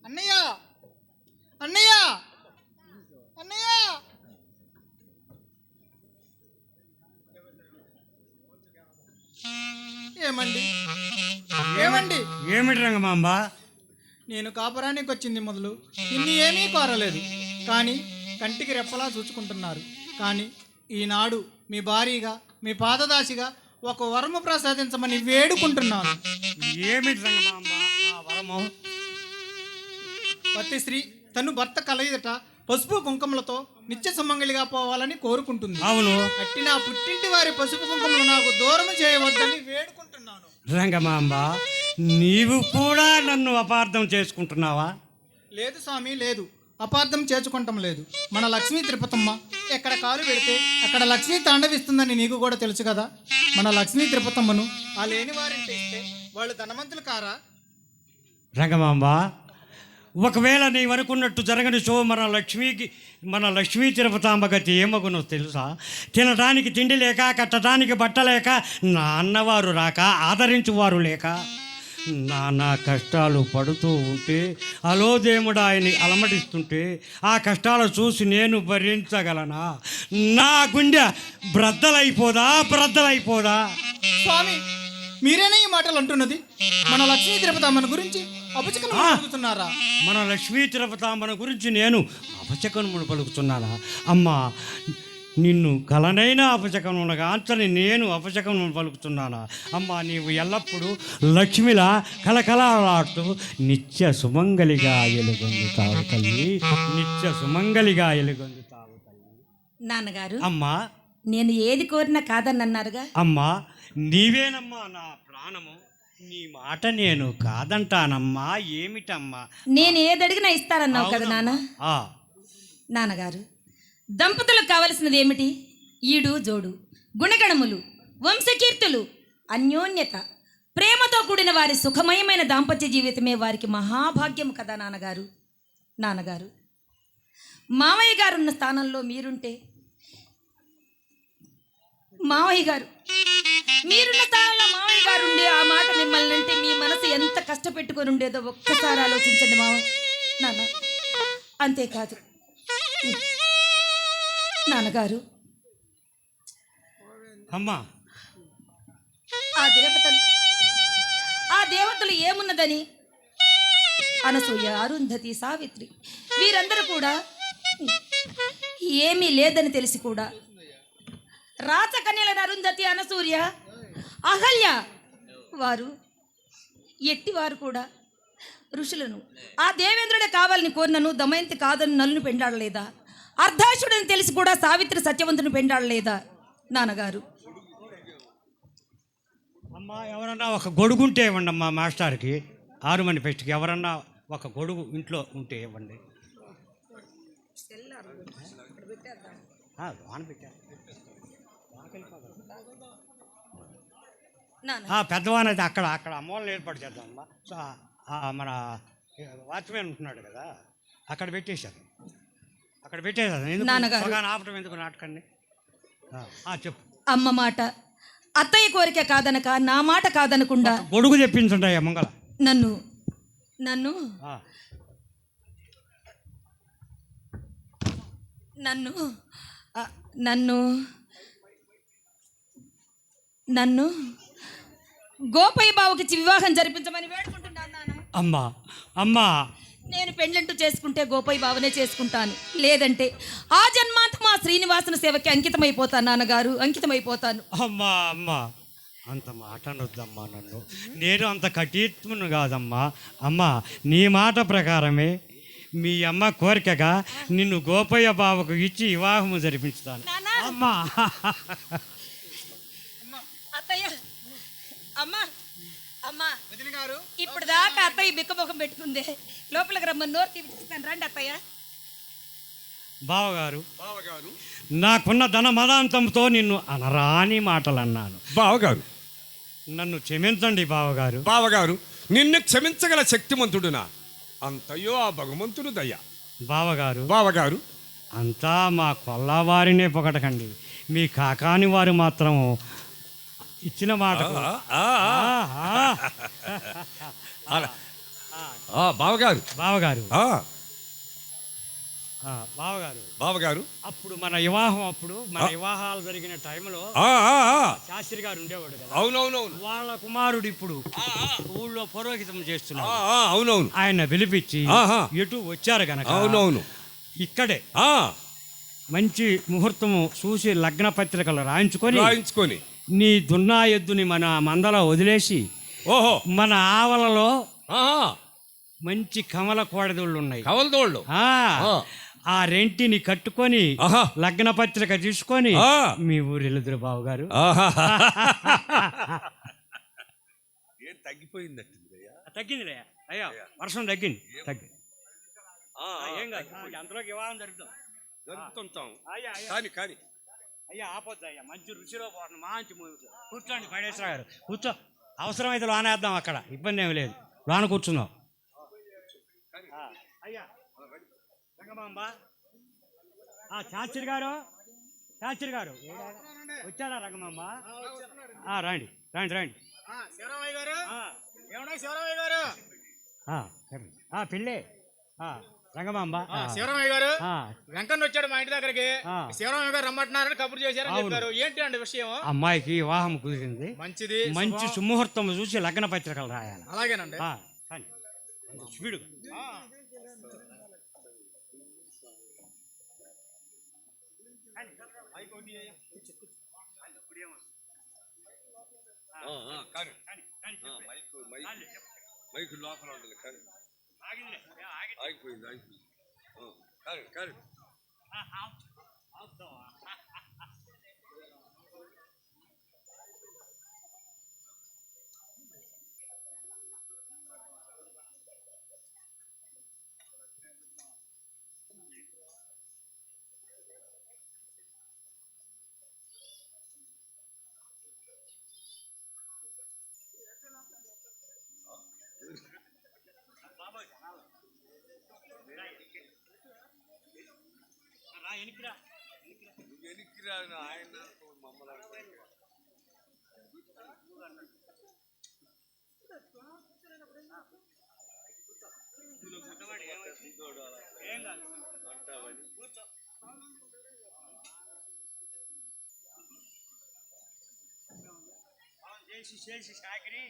అన్నయ్య అన్నయ్య అన్నయ్య ఏమండి ఏమండి ఏమిటి రంగమాంబ? నేను కాపురానికి వచ్చింది మొదలు ఇన్ని ఏమీ కోరలేదు, కానీ కంటికి రెప్పలా చూసుకుంటున్నారు. కానీ ఈనాడు మీ భారీగా మీ పాదదాసిగా ఒక వరము ప్రసాదించమని వేడుకుంటున్నాను. ఏమిటి రంగమాంబ ఆ వరము? పతి స్త్రీ తను భర్త కలయిదట పసుపు కుంకుమలతో నిత్య సుమంగళిగా పోవాలని కోరుకుంటుంది. అవును. అట్టి నా పుట్టింటి వారి పసుపు కుంకుమలు నాకు దూరం చేయవద్దని వేడుకుంటున్నాను. రంగమాంబ, నీవు కూడా నన్ను అపార్థం చేసుకుంటున్నావా? లేదు స్వామి, లేదు, అపార్థం చేసుకుంటాం లేదు. మన లక్ష్మీ తిరుపతమ్మ ఎక్కడ కాలు పెడితే అక్కడ లక్ష్మీ తాండవిస్తుందని నీకు కూడా తెలుసు కదా. మన లక్ష్మీ తిరుపతమ్మను ఆ లేని వారింటి ఇస్తే వాళ్ళు ధనవంతులు కారా? రంగమాంబ, ఒకవేళ నీవు అనుకున్నట్టు జరగని షో మన లక్ష్మీ తిరుపతాంబ గతి ఏమగునో తెలుసా? తినడానికి తిండి లేక, కట్టడానికి బట్ట లేక, నాన్నవారు రాక, ఆదరించువారు లేక నానా కష్టాలు పడుతూ ఉంటే అలోదేముడు ఆయన్ని అలమటిస్తుంటే ఆ కష్టాలు చూసి నేను భరించగలనా? నా గుండె బ్రద్దలైపోదా? స్వామి, మీరేనా ఈ మాటలు అంటున్నది? మన లక్ష్మీ తిరుపతమ్మను గురించి అపచకనుతున్నారా? మన లక్ష్మీ తిరుపతాంబన గురించి నేను అపచకనమును పలుకుతున్నానా? అమ్మా, నిన్ను కలనైనా అపచకమునగాంచని నేను అపచకమును పలుకుతున్నానా? అమ్మా, నీవు ఎల్లప్పుడూ లక్ష్మిలా కలకలాడుతూ నిత్య సుమంగలిగా ఎలుగొందుతావు తల్లి, నిత్య సుమంగలిగా ఎలుగొందుతావు తల్లి. నాన్నగారు, అమ్మా, నేను ఏది కోరినా కాదన్నారుగా. అమ్మా, నీవేనమ్మా నా ప్రాణము, నీ మాట నేను కాదంటానమ్మా. ఏమిటమ్మా? నేను ఏది అడిగినా ఇస్తారన్నావు కదా నాన్న. నాన్నగారు, దంపతులకు కావలసినది ఏమిటి? ఈడు జోడు, గుణగణములు, వంశకీర్తులు, అన్యోన్యత, ప్రేమతో కూడిన వారి సుఖమయమైన దాంపత్య జీవితమే వారికి మహాభాగ్యం కదా నాన్నగారు, మావయ్య గారున్న స్థానంలో మీరుంటే, మీరున్న స్థానంలో మావయ్య గారు ఉండి ఆ మాట మిమ్మల్ని అంటే మీ మనసు ఎంత కష్టపెట్టుకొని ఉండేదో ఒక్కసారి ఆలోచించండి నాన్న. అంతేకాదు నాన్నగారు, అమ్మా, ఆ దేవతలు ఏమున్నదని అనసూయ, అరుంధతి, సావిత్రి వీరందరూ కూడా ఏమీ లేదని తెలిసి కూడా రాచకన్యల అరుంధతి, అనసూయ, అహల్య వారు ఎట్టివారు కూడా ఋషులను ఆ దేవేంద్రుడే కావాలని కోరినను దమయంతి కాదని నలుని పెండాడలేదా? అర్ధాశుడని తెలిసి కూడా సావిత్రి సత్యవంతుని పెండాడలేదా నాన్నగారు? అమ్మా, ఎవరన్నా ఒక గొడుగు ఉంటే ఇవ్వండి అమ్మా. మాస్టర్కి 6 మంది ఫెస్ట్కి ఎవరన్నా ఒక గొడుగు ఇంట్లో ఉంటే ఇవ్వండి. పెద్దవాన్ అయితే అక్కడ అమ్మవాళ్ళని ఏర్పాటు చేద్దాం అమ్మా. మన వాచ్మెన్ ఉంటున్నాడు కదా, అక్కడ పెట్టేశారు. ఆపటం ఎందుకు నాటకాన్ని? చెప్పు. అమ్మ మాట అత్తయ్య కోరిక కాదనక నా మాట కాదనకుండా గొడుగు తెప్పించుంటాయి మంగళ. నన్ను నన్ను నన్ను నన్ను గోపయ్య బావకి వివాహం జరిపించమని వేడుకుంటున్నాను నాన్న. అమ్మా, నేను పెండ్లంటూ చేసుకుంటే గోపయ్య బావనే చేసుకుంటాను, లేదంటే ఆ జన్మాంతం మా శ్రీనివాసుని సేవకి అంకితమైపోతాను నాన్నగారు, అంకితమైపోతాను. అమ్మా, అంత మాట అనొద్దమ్మా నన్ను. నేను అంత కఠినను కాదమ్మా. అమ్మా, నీ మాట ప్రకారమే మీ అమ్మ కోరికగా నిన్ను గోపయ్య బావకు ఇచ్చి వివాహము జరిపించుతాను. అమ్మా, అత్తయ్య, అమ్మా ఇప్పుడు దాకా అత్తయ్య బిక్కముఖం పెట్టుకుందే, లోపలికి రమ్మని నోరు తీపిస్తాను. రండి అత్తయ్య. బావగారు, నాకున్న ధన మదాంతంతో నిన్ను అనరాని మాటలు అన్నాను. బావగారు, నన్ను క్షమించండి బావగారు. బావగారు, నిన్ను క్షమించగల శక్తిమంతుడునా? అంతయో ఆ భగవంతుడు దయ. బావగారు, అంతా మా కొల్లవారినే పొగటకండి. మీ కాకాని వారు మాత్రం ఇచ్చిన మాట బావగారు బావగారు ఆ, బావగారు బావగారు అప్పుడు మన వివాహం అప్పుడు మన వివాహాలు జరిగిన టైంలో ఆ, ఆ, ఆ. శాస్త్రి గారు ఉండేవాడు కదా, అవునవునవును వాళ్ళ కుమారుడు ఇప్పుడు ఊళ్ళో పురోహితం చేస్తున్నాడు. అవునవును ఆయన పిలిపించి ఆహా. ఎటు వచ్చారు గనక అవునవును ఇక్కడే ఆ, మంచి ముహూర్తము చూసి లగ్న పత్రికలు రాయించుకొని రాయించుకొని నీ దున్నా ఎద్దుని మన మందలో వదిలేసి ఓహో మన ఆవలలో ఆ, మంచి కమల కోడదోళ్ళు ఉన్నాయి. కవలదోళ్ళు ఆ, ఆ. ఆ రెంటిని కట్టుకొని ఆహా. లగ్న పత్రిక తీసుకొని ఆ. మీ ఊరు వెళ్తురు బాబు గారు. ఆహా. ఏం తగ్గిపోయిందట్టు తగ్గిందిలే అయ్యా, వర్షం తగ్గింది ఏం కాదు, అంతలోకి వివాహం జరుగుతాం. జరుగుతుంటాం అయ్యా అయ్యా కానీ కానీ అయ్యా ఆపొద్దు అయ్యా, మంచి రుచిలో పోతుంది, మంచి కూర్చోండి పడేశ్వర గారు, కూర్చో. అవసరమైతే లోనేద్దాం, అక్కడ ఇబ్బంది ఏమి లేదు, లోన కూర్చుందాం. అయ్యా రంగమాంబ, శాస్త్రి గారు వచ్చాడా రంగమాంబ? రండి రండి రండి. శివరామయ్య గారు, ఏమన్నా శివరామయ్య గారు, పెళ్ళే రంగమాంబ. శివరామయ్య గారు, వెంకన్న వచ్చాడు మా ఇంటి దగ్గరికి. ఆ. శివరామయ్య గారు రమ్మంటున్నారని కబురు చేశారని అవును. చెప్పారు. ఏంటి అండి విషయం? అమ్మాయికి వివాహం కుదిరింది, మంచిది, మంచి సుముహూర్తం చూసి లగ్న పత్రికలు రాయాలి. అలాగేనండి. రండి. స్పీడు మైకు లోపల ఉండదు కానీ ఆగిపోయింది కానీ కానీ వెనక్కిరా ఆయన మమ్మల్ని చేసి సాకిరి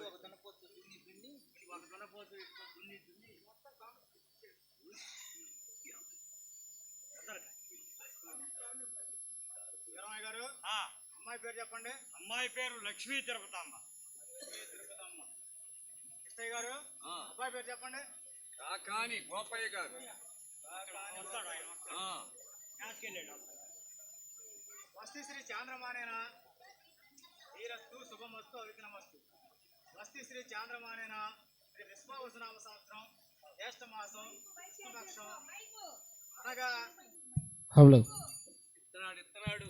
ఒక దున్నపోతు శివరామయ్య గారు, అమ్మాయి పేరు చెప్పండి. అమ్మాయి పేరు లక్ష్మీ తిరుపతమ్మ. కృష్ణయ్య గారు, అబ్బాయి పేరు చెప్పండి. కాకాని గోపయ్య గారు. వస్తి శ్రీ చాంద్రమానేన శ్రీరస్తు శుభమస్తు అవిఘ్నమస్తు. వస్తి శ్రీ చాంద్రమానేన శ్రీ విశ్వావసనామ సంవత్సరం జ్యేష్ఠ మాసం కృష్ణపక్షం అనగా ఇత్తనాడు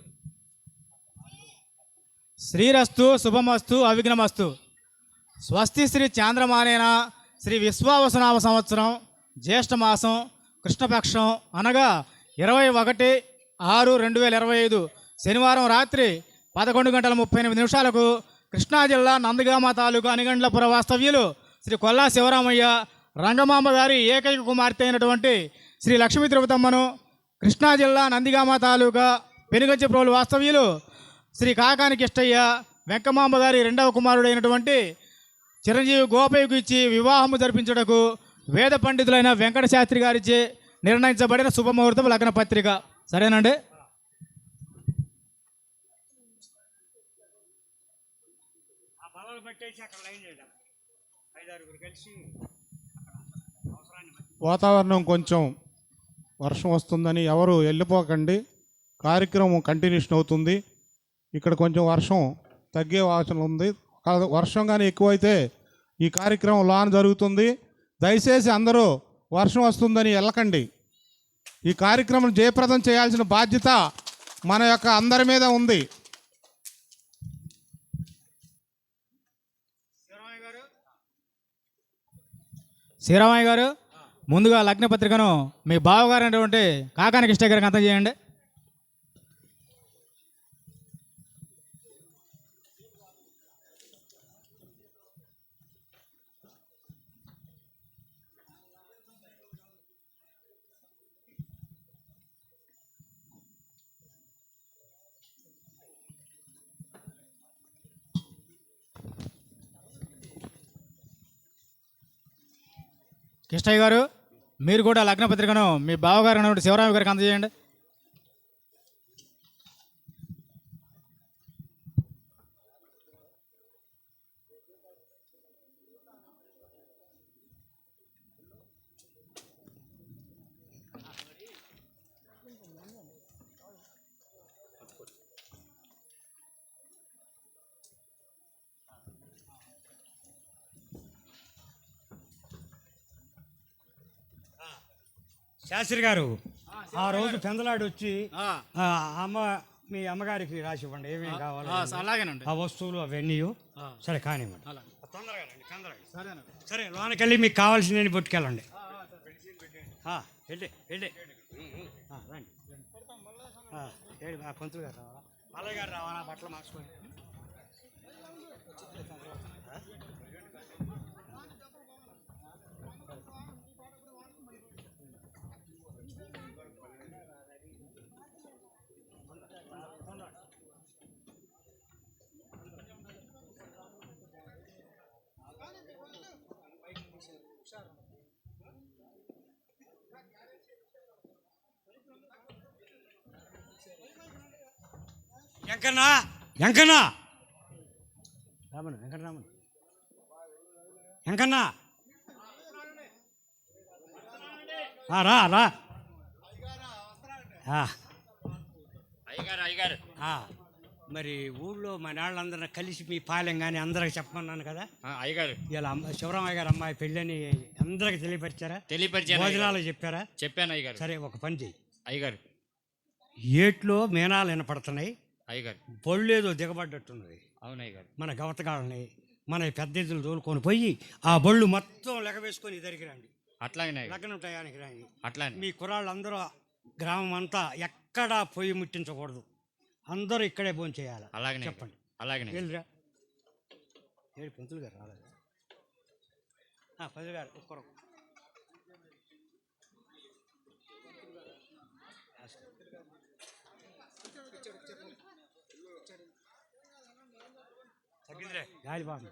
శ్రీరస్తు శుభమస్తు అవిఘ్నమస్తు. స్వస్తి శ్రీ చాంద్రమానేన శ్రీ విశ్వావసనామ సంవత్సరం జ్యేష్ఠ మాసం కృష్ణపక్షం అనగా 21/6/2025 శనివారం రాత్రి 11:38 కృష్ణా జిల్లా నందిగామ తాలూకా అనిగండ్లపుర వాస్తవ్యులు శ్రీ కొల్లా శివరామయ్య రంగమాంబ గారి ఏకైక కుమార్తె అయినటువంటి శ్రీ లక్ష్మీ తిరుపతమ్మను, కృష్ణా జిల్లా నందిగామ తాలూకా పెనుగంచిప్రోలు వాస్తవ్యులు శ్రీ కాకాని కిష్టయ్య వెంకమాంబ గారి రెండవ కుమారుడైనటువంటి చిరంజీవి గోపయ్యకు ఇచ్చి వివాహము జరిపించుటకు వేద పండితులైన వెంకట శాస్త్రి గారిచే నిర్ణయించబడిన శుభముహూర్తం లగ్న పత్రిక. సరేనండి. వాతావరణం కొంచెం వర్షం వస్తుందని ఎవరు వెళ్ళిపోకండి, కార్యక్రమం కంటిన్యూషన్ అవుతుంది. ఇక్కడ కొంచెం వర్షం తగ్గే ఆలోచన ఉంది. వర్షం కానీ ఎక్కువైతే ఈ కార్యక్రమం లాన్ జరుగుతుంది. దయచేసి అందరూ వర్షం వస్తుందని వెళ్ళకండి. ఈ కార్యక్రమం జయప్రదం చేయాల్సిన బాధ్యత మన యొక్క అందరి మీద ఉంది. శ్రీరామయ్య గారు, ముందుగా లగ్న పత్రికను మీ బావగారు అయినటువంటి కాకాని కిష్ట గారికి అందజేయండి. కిష్టయ్య గారు, మీరు కూడా లగ్న పత్రికను మీ బావగారు అన్నటువంటి శివరామి గారికి అందజేయండి. శాస్త్రి గారు, ఆ రోజు పెందలాడు వచ్చి అమ్మ మీ అమ్మగారికి రాసి ఇవ్వండి ఏమేమి కావాలి, అలాగేనండి. ఆ వస్తువులు అవన్నీ. సరే కానివ్వండి, తొందరగా రండి, తొందరగా. సరే లోనకి వెళ్ళి మీకు కావాల్సిందని పట్టుకెళ్ళండి. వెళ్ళి వెళ్ళి రండి. పంతులు గారు రావాలా, మల్లయ్య గారు రావాలా, బట్టలు మార్చుకొని. వెంకన్నా, వెంకన్నా రామను, వెంకటరామను, వెంకన్నా రా రా. అయ్యగారు మరి ఊళ్ళో మన వాళ్ళందరూ కలిసి మీ పాలెం కానీ అందరికి చెప్పమన్నాను కదా అయ్యగారు. ఇలా శివరామయ్య గారు అమ్మాయి పెళ్ళని అందరికి తెలియపరిచారా? తెలియపరిచాను. భోజనాలు చెప్పారా? చెప్పాను అయ్యగారు. సరే ఒక పని చెయ్యి అయ్యగారు. ఏట్లో మేనాలు వినపడుతున్నాయి, అయ్యగారు బొళ్ళు ఏదో దిగబడ్డట్టున్నది. అవును అయ్యగారు. మన గవతగాళ్ళని మన పెద్ద ఎద్దులు తోలుకొని పోయి ఆ బళ్ళు మొత్తం లెగవేసుకొని దగ్గర రండి. అట్లాగనే లగ్నం టయానికి రండి. అట్లానే మీ కుర్రాళ్ళందరూ గ్రామం అంతా ఎక్కడా పొయ్యి ముట్టించకూడదు, అందరూ ఇక్కడే భోజనం చేయాలి. అలాగనే చెప్పండి. అలాగనే. వెళ్ళిరా. ఏడు పంతులు గారు రాలేదు. పంతులు గారు ఒక్కరు తగ్గిందిరే గాలి బాగుంది.